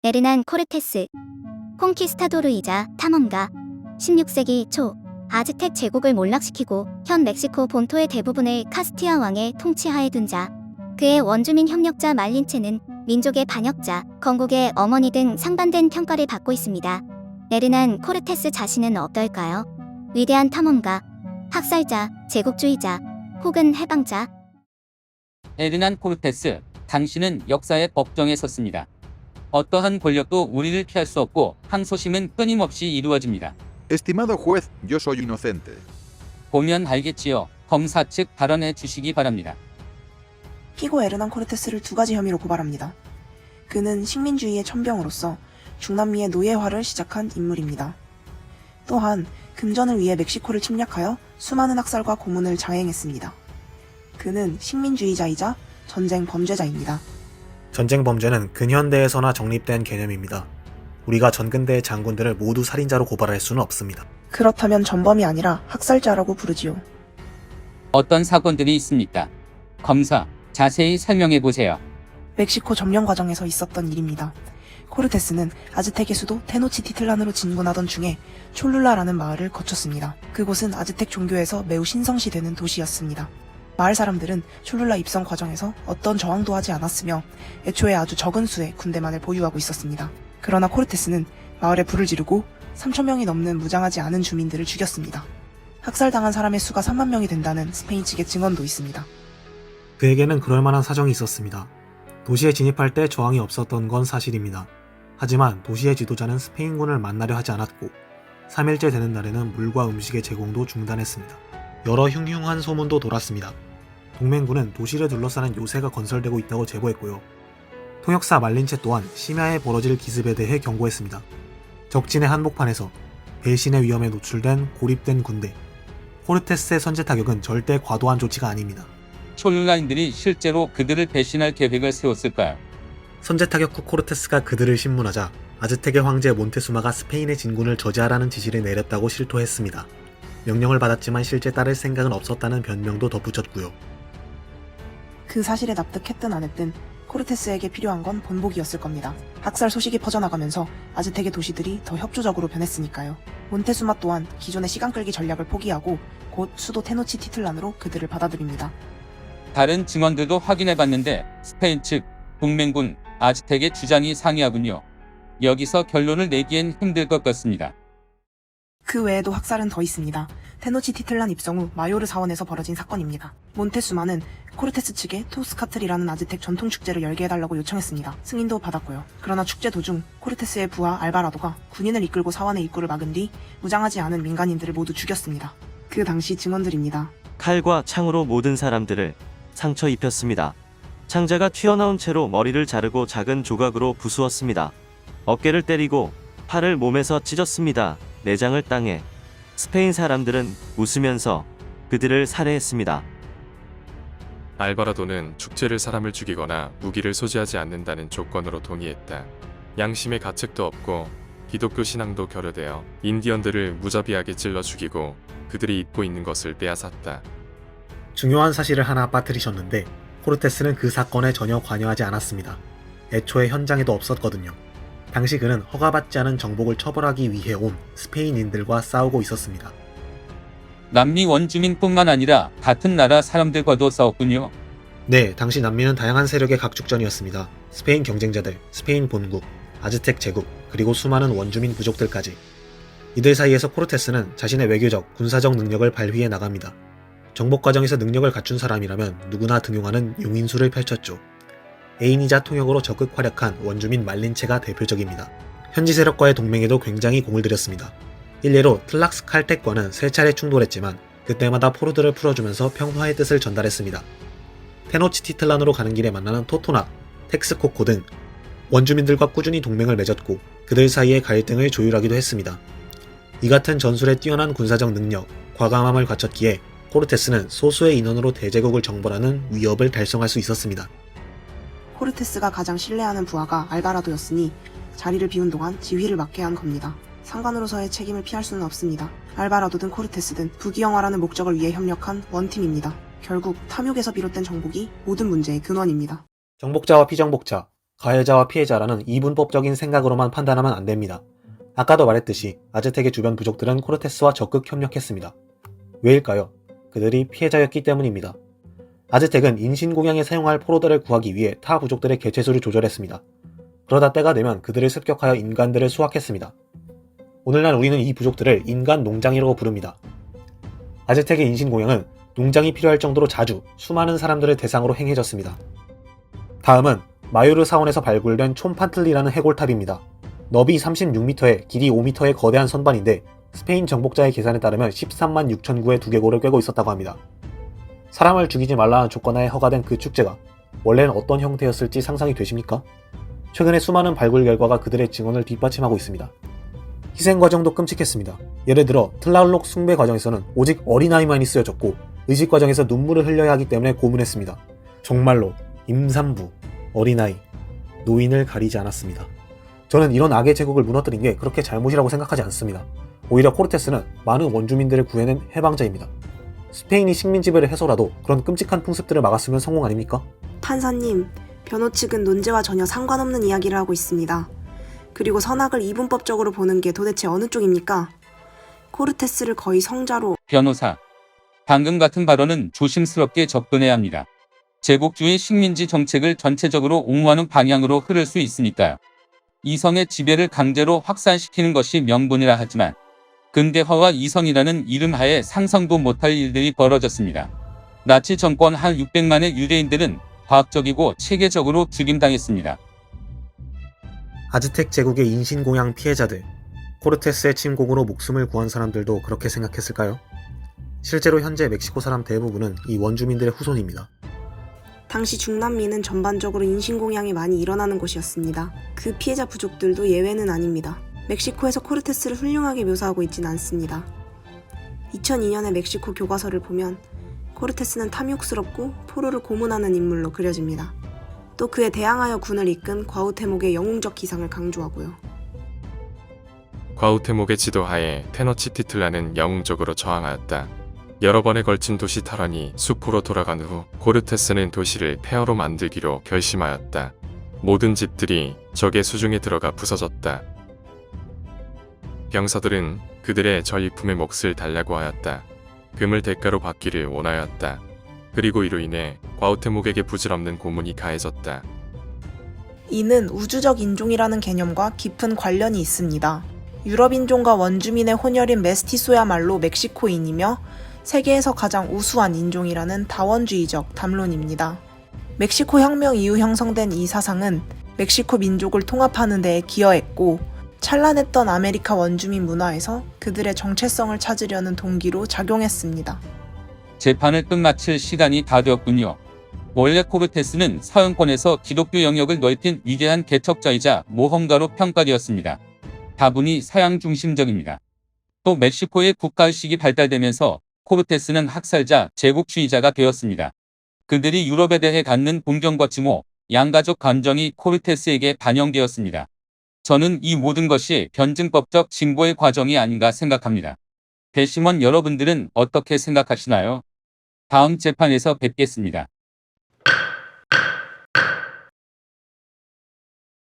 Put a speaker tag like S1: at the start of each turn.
S1: 에르난 코르테스, 콩키스타도르이자 탐험가, 16세기 초 아즈텍 제국을 몰락시키고 현 멕시코 본토의 대부분을 카스티아 왕의 통치하에 둔 자. 그의 원주민 협력자 말린체는 민족의 반역자, 건국의 어머니 등 상반된 평가를 받고 있습니다. 에르난 코르테스 자신은 어떨까요? 위대한 탐험가, 학살자, 제국주의자, 혹은 해방자?
S2: 에르난 코르테스, 당신은 역사의 법정에 섰습니다. 어떠한 권력도 우리를 피할 수 없고 항소심은 끊임없이 이루어집니다.
S3: Estimado juez, yo soy inocente.
S2: 보면 알겠지요. 검사 측 발언해 주시기 바랍니다.
S4: 피고 에르난 코르테스를 두 가지 혐의로 고발합니다. 그는 식민주의의 천병으로서 중남미의 노예화를 시작한 인물입니다. 또한 금전을 위해 멕시코를 침략하여 수많은 학살과 고문을 자행했습니다. 그는 식민주의자이자 전쟁 범죄자입니다.
S5: 전쟁 범죄는 근현대에서나 정립된 개념입니다. 우리가 전근대의 장군들을 모두 살인자로 고발할 수는 없습니다.
S4: 그렇다면 전범이 아니라 학살자라고 부르지요.
S2: 어떤 사건들이 있습니까? 검사, 자세히 설명해 보세요.
S4: 멕시코 점령 과정에서 있었던 일입니다. 코르테스는 아즈텍의 수도 테노치티틀란으로 진군하던 중에 촐룰라라는 마을을 거쳤습니다. 그곳은 아즈텍 종교에서 매우 신성시되는 도시였습니다. 마을 사람들은 촐룰라 입성 과정에서 어떤 저항도 하지 않았으며 애초에 아주 적은 수의 군대만을 보유하고 있었습니다. 그러나 코르테스는 마을에 불을 지르고 3,000명이 넘는 무장하지 않은 주민들을 죽였습니다. 학살당한 사람의 수가 3만 명이 된다는 스페인 측의 증언도 있습니다.
S5: 그에게는 그럴 만한 사정이 있었습니다. 도시에 진입할 때 저항이 없었던 건 사실입니다. 하지만 도시의 지도자는 스페인군을 만나려 하지 않았고 3일째 되는 날에는 물과 음식의 제공도 중단했습니다. 여러 흉흉한 소문도 돌았습니다. 동맹군은 도시를 둘러싸는 요새가 건설되고 있다고 제보했고요. 통역사 말린체 또한 심야에 벌어질 기습에 대해 경고했습니다. 적진의 한복판에서 배신의 위험에 노출된 고립된 군대. 코르테스의 선제 타격은 절대 과도한 조치가 아닙니다.
S2: 촐룰라인들이 실제로 그들을 배신할 계획을 세웠을까요?
S5: 선제 타격 후 코르테스가 그들을 신문하자 아즈텍의 황제 몬테수마가 스페인의 진군을 저지하라는 지시를 내렸다고 실토했습니다. 명령을 받았지만 실제 따를 생각은 없었다는 변명도 덧붙였고요.
S4: 그 사실에 납득했든 안 했든 코르테스에게 필요한 건 본보기였을 겁니다. 학살 소식이 퍼져나가면서 아즈텍의 도시들이 더 협조적으로 변했으니까요. 몬테수마 또한 기존의 시간 끌기 전략을 포기하고 곧 수도 테노치티틀란으로 그들을 받아들입니다.
S2: 다른 증언들도 확인해봤는데 스페인 측, 동맹군, 아즈텍의 주장이 상이하군요. 여기서 결론을 내기엔 힘들 것 같습니다.
S4: 그 외에도 학살은 더 있습니다. 테노치티틀란 입성 후 마요르 사원에서 벌어진 사건입니다. 몬테수마는 코르테스 측에 토스카틀이라는 아즈텍 전통 축제를 열게 해달라고 요청했습니다. 승인도 받았고요. 그러나 축제 도중 코르테스의 부하 알바라도가 군인을 이끌고 사원의 입구를 막은 뒤 무장하지 않은 민간인들을 모두 죽였습니다. 그 당시 증언들입니다.
S6: 칼과 창으로 모든 사람들을 상처 입혔습니다. 창자가 튀어나온 채로 머리를 자르고 작은 조각으로 부수었습니다. 어깨를 때리고 팔을 몸에서 찢었습니다. 내장을 땅에. 스페인 사람들은 웃으면서 그들을 살해했습니다.
S7: 알바라도는 축제를 사람을 죽이거나 무기를 소지하지 않는다는 조건으로 동의했다. 양심의 가책도 없고 기독교 신앙도 결여되어 인디언들을 무자비하게 찔러 죽이고 그들이 입고 있는 것을 빼앗았다.
S5: 중요한 사실을 하나 빠뜨리셨는데 코르테스는 그 사건에 전혀 관여하지 않았습니다. 애초에 현장에도 없었거든요. 당시 그는 허가받지 않은 정복을 처벌하기 위해 온 스페인인들과 싸우고 있었습니다.
S2: 남미 원주민뿐만 아니라 같은 나라 사람들과도 싸웠군요.
S5: 네, 당시 남미는 다양한 세력의 각축전이었습니다. 스페인 경쟁자들, 스페인 본국, 아즈텍 제국, 그리고 수많은 원주민 부족들까지. 이들 사이에서 코르테스는 자신의 외교적, 군사적 능력을 발휘해 나갑니다. 정복 과정에서 능력을 갖춘 사람이라면 누구나 등용하는 용인수를 펼쳤죠. 애인이자 통역으로 적극 활약한 원주민 말린체가 대표적입니다. 현지 세력과의 동맹에도 굉장히 공을 들였습니다. 일례로 틀락스 칼텍과는 3차례 충돌했지만 그때마다 포로들을 풀어주면서 평화의 뜻을 전달했습니다. 테노치티틀란으로 가는 길에 만나는 토토나, 텍스코코 등 원주민들과 꾸준히 동맹을 맺었고 그들 사이의 갈등을 조율하기도 했습니다. 이 같은 전술에 뛰어난 군사적 능력, 과감함을 갖췄기에 코르테스는 소수의 인원으로 대제국을 정벌하는 위협을 달성할 수 있었습니다.
S4: 코르테스가 가장 신뢰하는 부하가 알바라도였으니 자리를 비운 동안 지휘를 맡게 한 겁니다. 상관으로서의 책임을 피할 수는 없습니다. 알바라도든 코르테스든 부귀영화라는 목적을 위해 협력한 원팀입니다. 결국 탐욕에서 비롯된 정복이 모든 문제의 근원입니다.
S5: 정복자와 피정복자, 가해자와 피해자라는 이분법적인 생각으로만 판단하면 안 됩니다. 아까도 말했듯이 아즈텍의 주변 부족들은 코르테스와 적극 협력했습니다. 왜일까요? 그들이 피해자였기 때문입니다. 아즈텍은 인신공양에 사용할 포로들을 구하기 위해 타 부족들의 개체수를 조절했습니다. 그러다 때가 되면 그들을 습격하여 인간들을 수확했습니다. 오늘날 우리는 이 부족들을 인간 농장이라고 부릅니다. 아즈텍의 인신공양은 농장이 필요할 정도로 자주 수많은 사람들을 대상으로 행해졌습니다. 다음은 마요르 사원에서 발굴된 촌판틀리라는 해골탑입니다. 너비 36m에 길이 5m의 거대한 선반인데 스페인 정복자의 계산에 따르면 13만 6천 구의 두개골을 꿰고 있었다고 합니다. 사람을 죽이지 말라는 조건하에 허가된 그 축제가 원래는 어떤 형태였을지 상상이 되십니까? 최근에 수많은 발굴 결과가 그들의 증언을 뒷받침하고 있습니다. 희생 과정도 끔찍했습니다. 예를 들어 틀랄록 숭배 과정에서는 오직 어린아이만이 쓰여졌고 의식 과정에서 눈물을 흘려야 하기 때문에 고문했습니다. 정말로 임산부, 어린아이, 노인을 가리지 않았습니다. 저는 이런 악의 제국을 무너뜨린 게 그렇게 잘못이라고 생각하지 않습니다. 오히려 코르테스는 많은 원주민들을 구해낸 해방자입니다. 스페인이 식민 지배를 해서라도 그런 끔찍한 풍습들을 막았으면 성공 아닙니까?
S8: 판사님, 변호 측은 논제와 전혀 상관없는 이야기를 하고 있습니다. 그리고 선악을 이분법적으로 보는 게 도대체 어느 쪽입니까? 코르테스를 거의 성자로.
S2: 변호사. 방금 같은 발언은 조심스럽게 접근해야 합니다. 제국주의 식민지 정책을 전체적으로 옹호하는 방향으로 흐를 수 있으니까요. 이성의 지배를 강제로 확산시키는 것이 명분이라 하지만 근대화와 이성이라는 이름 하에 상상도 못할 일들이 벌어졌습니다. 나치 정권 한 600만의 유대인들은 과학적이고 체계적으로 죽임당했습니다.
S5: 아즈텍 제국의 인신공양 피해자들, 코르테스의 침공으로 목숨을 구한 사람들도 그렇게 생각했을까요? 실제로 현재 멕시코 사람 대부분은 이 원주민들의 후손입니다.
S8: 당시 중남미는 전반적으로 인신공양이 많이 일어나는 곳이었습니다. 그 피해자 부족들도 예외는 아닙니다. 멕시코에서 코르테스를 훌륭하게 묘사하고 있진 않습니다. 2002년의 멕시코 교과서를 보면 코르테스는 탐욕스럽고 포로를 고문하는 인물로 그려집니다. 또 그에 대항하여 군을 이끈 과우테목의 영웅적 기상을 강조하고요.
S7: 과우테목의 지도하에 테너치티틀라는 영웅적으로 저항하였다. 여러 번에 걸친 도시 탈환이 수포로 돌아간 후 코르테스는 도시를 폐허로 만들기로 결심하였다. 모든 집들이 적의 수중에 들어가 부서졌다. 병사들은 그들의 전리품의 몫을 달라고 하였다. 금을 대가로 받기를 원하였다. 그리고 이로 인해 과우테목에게 부질없는 고문이 가해졌다.
S4: 이는 우주적 인종이라는 개념과 깊은 관련이 있습니다. 유럽 인종과 원주민의 혼혈인 메스티소야말로 멕시코인이며 세계에서 가장 우수한 인종이라는 다원주의적 담론입니다. 멕시코 혁명 이후 형성된 이 사상은 멕시코 민족을 통합하는 데에 기여했고 찬란했던 아메리카 원주민 문화에서 그들의 정체성을 찾으려는 동기로 작용했습니다.
S2: 재판을 끝마칠 시간이 다 되었군요. 원래 코르테스는 서양권에서 기독교 영역을 넓힌 위대한 개척자이자 모험가로 평가되었습니다. 다분히 서양 중심적입니다. 또 멕시코의 국가의식이 발달되면서 코르테스는 학살자, 제국주의자가 되었습니다. 그들이 유럽에 대해 갖는 동경과 증오, 양가적 감정이 코르테스에게 반영되었습니다. 저는 이 모든 것이 변증법적 징보의 과정이 아닌가 생각합니다. 배심원 여러분들은 어떻게 생각하시나요? 다음 재판에서 뵙겠습니다.